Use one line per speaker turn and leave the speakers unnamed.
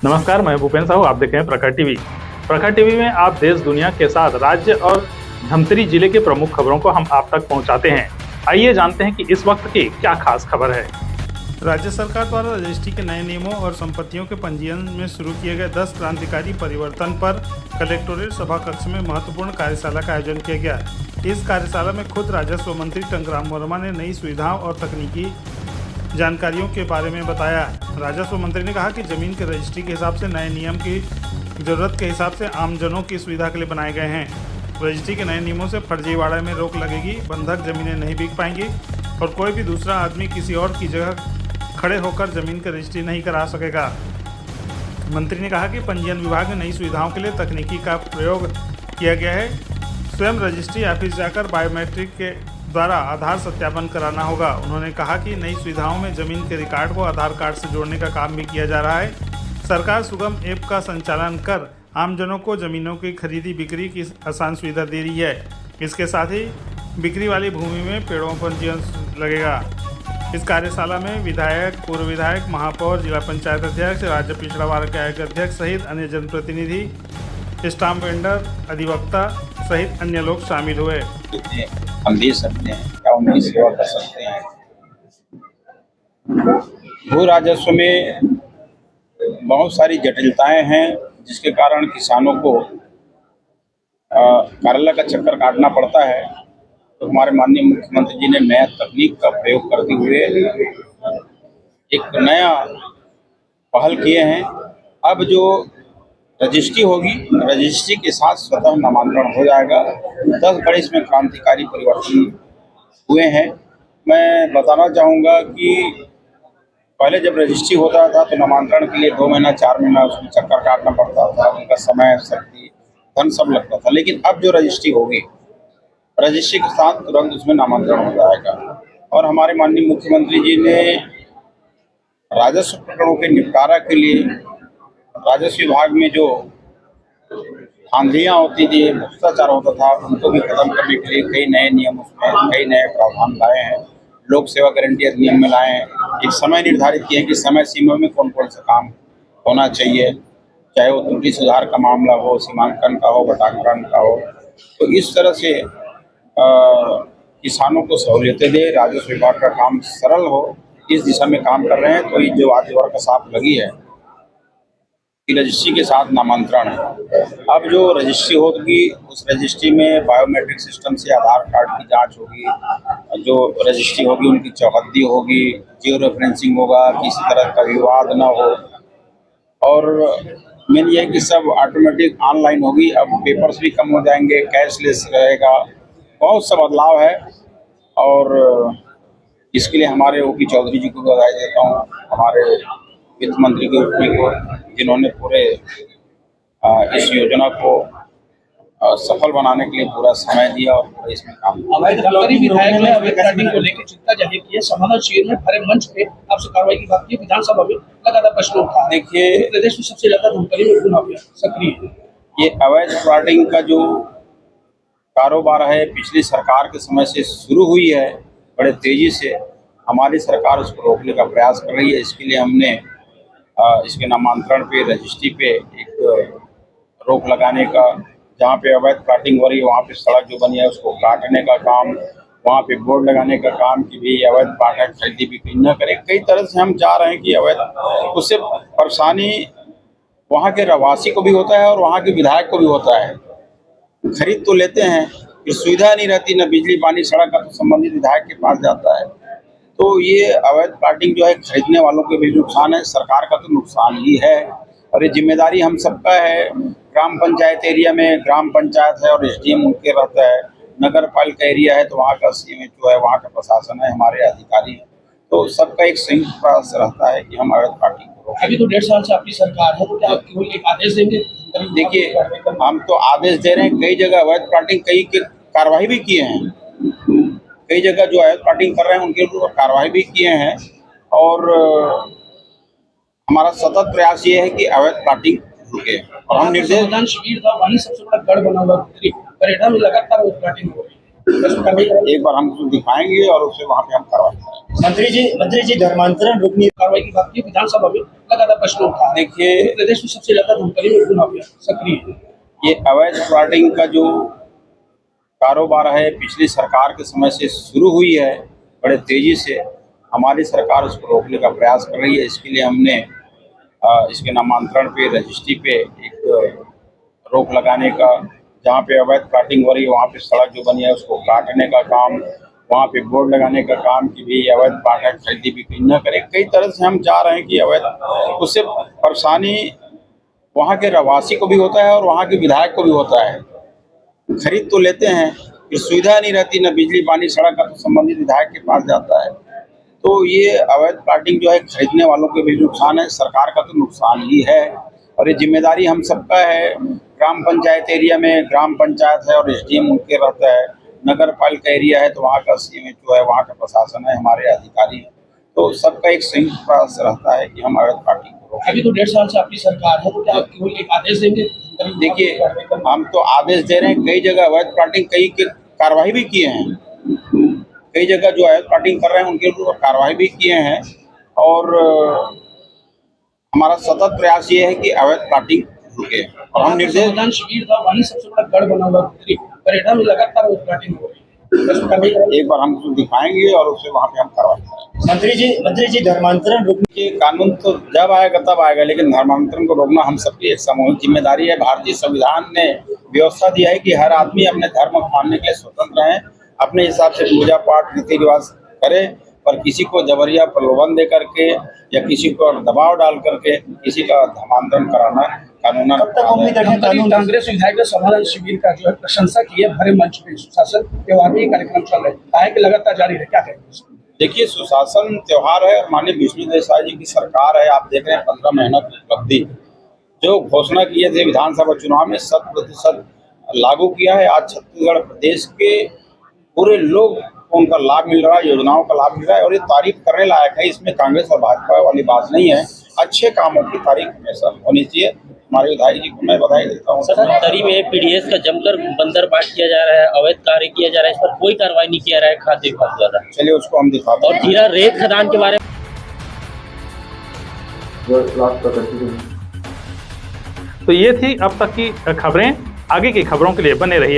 नमस्कार, मैं भूपेन साहू। आप देख रहे हैं प्रखर टीवी। प्रखर टीवी में आप देश दुनिया के साथ राज्य और धमतरी जिले के प्रमुख खबरों को हम आप तक पहुंचाते हैं। आइए जानते हैं कि इस वक्त की क्या खास खबर है।
राज्य सरकार द्वारा रजिस्ट्री के नए नियमों और संपत्तियों के पंजीयन में शुरू किए गए 10 क्रांतिकारी परिवर्तन पर कलेक्टोरेट सभा कक्ष में महत्वपूर्ण कार्यशाला का आयोजन किया गया। इस कार्यशाला में खुद राजस्व मंत्री टंकराम वर्मा ने नई सुविधाओं और तकनीकी जानकारियों के बारे में बताया। राजस्व मंत्री ने कहा कि जमीन के रजिस्ट्री के हिसाब से नए नियम की जरूरत के हिसाब से आमजनों की सुविधा के लिए बनाए गए हैं। रजिस्ट्री के नए नियमों से फर्जीवाड़ा में रोक लगेगी, बंधक जमीनें नहीं बिक पाएंगी और कोई भी दूसरा आदमी किसी और की जगह खड़े होकर जमीन की रजिस्ट्री नहीं करा सकेगा। मंत्री ने कहा कि पंजीयन विभाग में नई सुविधाओं के लिए तकनीकी का प्रयोग किया गया है। स्वयं रजिस्ट्री ऑफिस जाकर बायोमेट्रिक के द्वारा आधार सत्यापन कराना होगा। उन्होंने कहा कि नई सुविधाओं में जमीन के रिकॉर्ड को आधार कार्ड से जोड़ने का काम भी किया जा रहा है। सरकार सुगम ऐप का संचालन कर आमजनों को जमीनों की खरीदी बिक्री की आसान सुविधा दे रही है। इसके साथ ही बिक्री वाली भूमि में पेड़ों पर पंजीयन लगेगा। इस कार्यशाला में विधायक, पूर्व विधायक, महापौर, जिला पंचायत अध्यक्ष, राज्य पिछड़ा वर्ग आयोग के अध्यक्ष सहित अन्य जनप्रतिनिधि, स्टाम्प वेंडर, अधिवक्ता सहित अन्य लोग शामिल हुए।
हम दे सकते हैं क्या उनकी सेवा कर सकते हैं। भू राजस्व में बहुत सारी जटिलताएं हैं जिसके कारण किसानों को कार्यालय का चक्कर काटना पड़ता है। तो हमारे माननीय मुख्यमंत्री जी ने नया तकनीक का प्रयोग करते हुए एक नया पहल किए हैं। अब जो रजिस्ट्री होगी, रजिस्ट्री के साथ स्वतः नामांतरण हो जाएगा। 10 बड़े इसमें क्रांतिकारी परिवर्तन हुए हैं। मैं बताना चाहूँगा कि पहले जब रजिस्ट्री होता था तो नामांतरण के लिए 2 महीना 4 महीना उसमें चक्कर काटना पड़ता था, उनका समय, शक्ति, धन सब लगता था। लेकिन अब जो रजिस्ट्री होगी, रजिस्ट्री के साथ तुरंत उसमें नामांतरण हो जाएगा। और हमारे माननीय मुख्यमंत्री जी ने राजस्व प्रकरणों के निपटारा के लिए राजस्व विभाग में जो धांधलियाँ होती थी, भ्रष्टाचार होता था, उनको भी खत्म करने के लिए कई नए नियम, उसमें कई नए प्रावधान लाए हैं। लोक सेवा गारंटी अधिनियम में लाए हैं। एक समय निर्धारित किए हैं कि समय सीमा में कौन कौन सा काम होना चाहिए, चाहे वो त्रुटि सुधार का मामला हो, सीमांकन का हो, बटाकरण का हो। तो इस तरह से किसानों को सहूलियतें दे, राजस्व विभाग का काम सरल हो, इस दिशा में काम कर रहे हैं। तो ये जो आज वर्कशॉप लगी है कि रजिस्ट्री के साथ नामांतरण है। अब जो रजिस्ट्री होगी उस रजिस्ट्री में बायोमेट्रिक सिस्टम से आधार कार्ड की जांच होगी। जो रजिस्ट्री होगी उनकी चौहद्दी होगी, जियो रेफरेंसिंग होगा, किसी तरह का विवाद ना हो। और मेन ये है कि सब ऑटोमेटिक ऑनलाइन होगी। अब पेपर्स भी कम हो जाएंगे, कैशलेस रहेगा। बहुत सा बदलाव है और इसके लिए हमारे ओपी चौधरी जी को बधाई देता हूँ, हमारे वित्त मंत्री के ओपी को, जिन्होंने पूरे इस योजना को सफल बनाने के लिए पूरा समय दिया और पूरा इसमें काम
विधायक ने अवैध प्लाटिंग को लेकर चिंता जाहिर की है। समाधान शिविर में भरे मंच पे आपसे कार्रवाई की बात की, विधानसभा में लगातार प्रश्न उठा।
देखिए,
प्रदेश में सबसे ज्यादा धमतरी में भू माफिया सक्रिय है।
ये अवैध प्लाटिंग का जो कारोबार है पिछली सरकार के समय से शुरू हुई है, बड़े तेजी से हमारी सरकार उसको रोकने का प्रयास कर रही है। इसके लिए हमने इसके नामांतरण पे, रजिस्ट्री पे एक रोक लगाने का, जहाँ पे अवैध प्लाटिंग हो रही है वहाँ पे सड़क जो बनी है उसको काटने का काम, वहाँ पे बोर्ड लगाने का काम कि भी अवैध प्लाट खरीदी बिक्री न करें। कई तरह से हम चाह रहे हैं कि अवैध, उससे परेशानी वहाँ के रहवासी को भी होता है और वहाँ के विधायक को भी होता है। खरीद तो लेते हैं, फिर सुविधा नहीं रहती, न बिजली पानी सड़क का, तो संबंधित विधायक के पास जाता है। तो ये अवैध प्लाटिंग जो है खरीदने वालों को भी नुकसान है, सरकार का तो नुकसान ही है। और ये जिम्मेदारी हम सबका है। ग्राम पंचायत एरिया में ग्राम पंचायत है और एसडीएम उनके रहता है। नगर पालिका एरिया है तो वहाँ का सीएमएचओ है, वहाँ का प्रशासन है, हमारे अधिकारी हैं। तो सबका एक संयुक्त प्रयास रहता है कि हम अवैध प्लाटिंग को।
अभी तो 1.5 साल से आपकी सरकार है, तो क्या आप केवल एक आदेश देंगे?
देखिए, हम तो आदेश दे रहे हैं। कई जगह अवैध प्लाटिंग कई के कार्रवाई भी किए हैं। कई जगह जो अवैध प्लाटिंग कर रहे हैं उनके ऊपर कार्रवाई भी किए हैं। और हमारा सतत प्रयास ये है कि अवैध प्लाटिंग रुके। और हम निर्देश,
शिविर था वहीं सबसे बड़ा गढ़ बना हुआ करेडा में लगातार अवैध प्लाटिंग हो रही है।
एक बार हम उसको दिखाएंगे और उससे वहाँ पे हम कार्रवाई करेंगे।
मंत्री जी धर्मांतरण रोकने
कार्रवाई की बात की विधानसभा में लगातार प्रश्न उठा है।
देखिए,
प्रदेश में सबसे ज्यादा धमतरी में गुना सक्रिय है।
ये अवैध प्लॉटिंग का जो कारोबार है पिछली सरकार के समय से शुरू हुई है, बड़े तेजी से हमारी सरकार उसको रोकने का प्रयास कर रही है। इसके लिए हमने इसके नामांतरण पे, रजिस्ट्री पे एक रोक लगाने का, जहाँ पे अवैध प्लॉटिंग हो रही है वहाँ पे सड़क जो बनी है उसको काटने का काम, वहाँ पे बोर्ड लगाने का काम कि भी अवैध प्लॉट खरीदी बिक्री न करें। कई तरह से हम चाह रहे हैं कि अवैध, उससे परेशानी वहाँ के रहवासी को भी होता है और वहाँ के विधायक को भी होता है। खरीद तो लेते हैं, फिर सुविधा नहीं रहती, न बिजली पानी सड़क का, तो संबंधित विधायक के पास जाता है। तो ये अवैध प्लॉटिंग जो है खरीदने वालों के भी नुकसान है, सरकार का तो नुकसान ही है। और ये जिम्मेदारी हम सबका है। ग्राम पंचायत एरिया में ग्राम पंचायत है और एसडीएम उनके रहता है। नगर पालिका एरिया है तो वहाँ का सीएमएचओ है, वहाँ का प्रशासन है, हमारे अधिकारी हैं। तो सबका एक संयुक्त प्रयास रहता है कि हम अवैध प्लॉटिंग को रोकें।
अभी तो 1.5 साल से आपकी सरकार है, तो क्या आप केवल एक आदेश देंगे?
देखिए, हम तो आदेश दे रहे हैं। कई जगह अवैध प्लॉटिंग कई की कार्रवाई भी किए हैं। कई जगह जो अवैध प्लॉटिंग कर रहे हैं उनके ऊपर कार्रवाई भी किए हैं। और हमारा सतत प्रयास ये है कि अवैध प्लॉटिंग रुके। और हम निर्देश,
मतदान शिविर था, वहीं सबसे बड़ा गढ़ बना हुआ परेडा में लगातार प्लॉटिंग हो रही है।
एक बार हम उसको दिखाएंगे और उससे वहाँ पे हम कार्रवाई करेंगे।
मंत्री जी धर्मांतरण रोकने
ये कानून तो जब आएगा तब आएगा, लेकिन धर्मांतरण को रोकना हम सबकी एक सामूहिक जिम्मेदारी है। भारतीय संविधान ने व्यवस्था दिया है कि हर आदमी अपने धर्म को मानने के लिए स्वतंत्र है, अपने हिसाब से पूजा पाठ रीति रिवाज करे, पर किसी को जबरिया प्रलोभन दे करके या किसी को दबाव डाल करके किसी का धर्मांतरण कराना कानूनन अपराध है।
कांग्रेस विधायक ने समाधान शिविर का जो है प्रशंसा की है, भरे मंच पे सुशासन त्योहार में कार्यक्रम चल रहे हैं, लगातार जारी है, क्या कहेंगे?
देखिए, सुशासन त्योहार है और माननीय विष्णु देसाई जी की सरकार है। आप देख रहे हैं 15 महीनों की उपलब्धि जो घोषणा किए थे विधानसभा चुनाव में 100% लागू किया है। आज छत्तीसगढ़ प्रदेश के पूरे लोग को उनका लाभ मिल रहा है, योजनाओं का लाभ मिल रहा है और ये तारीफ करने लायक है। इसमें कांग्रेस और भाजपा वाली बात नहीं है। अच्छे कामों की तारीफ हमेशा होनी चाहिए। हमारे विधायक जी को मैं बधाई देता हूँ।
धमतरी में पीडीएस का जमकर बंदरबाट किया जा रहा है, अवैध कार्य किया जा रहा है, इस पर कोई कार्रवाई नहीं किया रहा है खाद्य विभाग द्वारा।
चलिए उसको हम दिखाते
और हीरा रेत खदान के बारे में
तो ये थी अब तक की खबरें। आगे की खबरों के लिए बने रहिए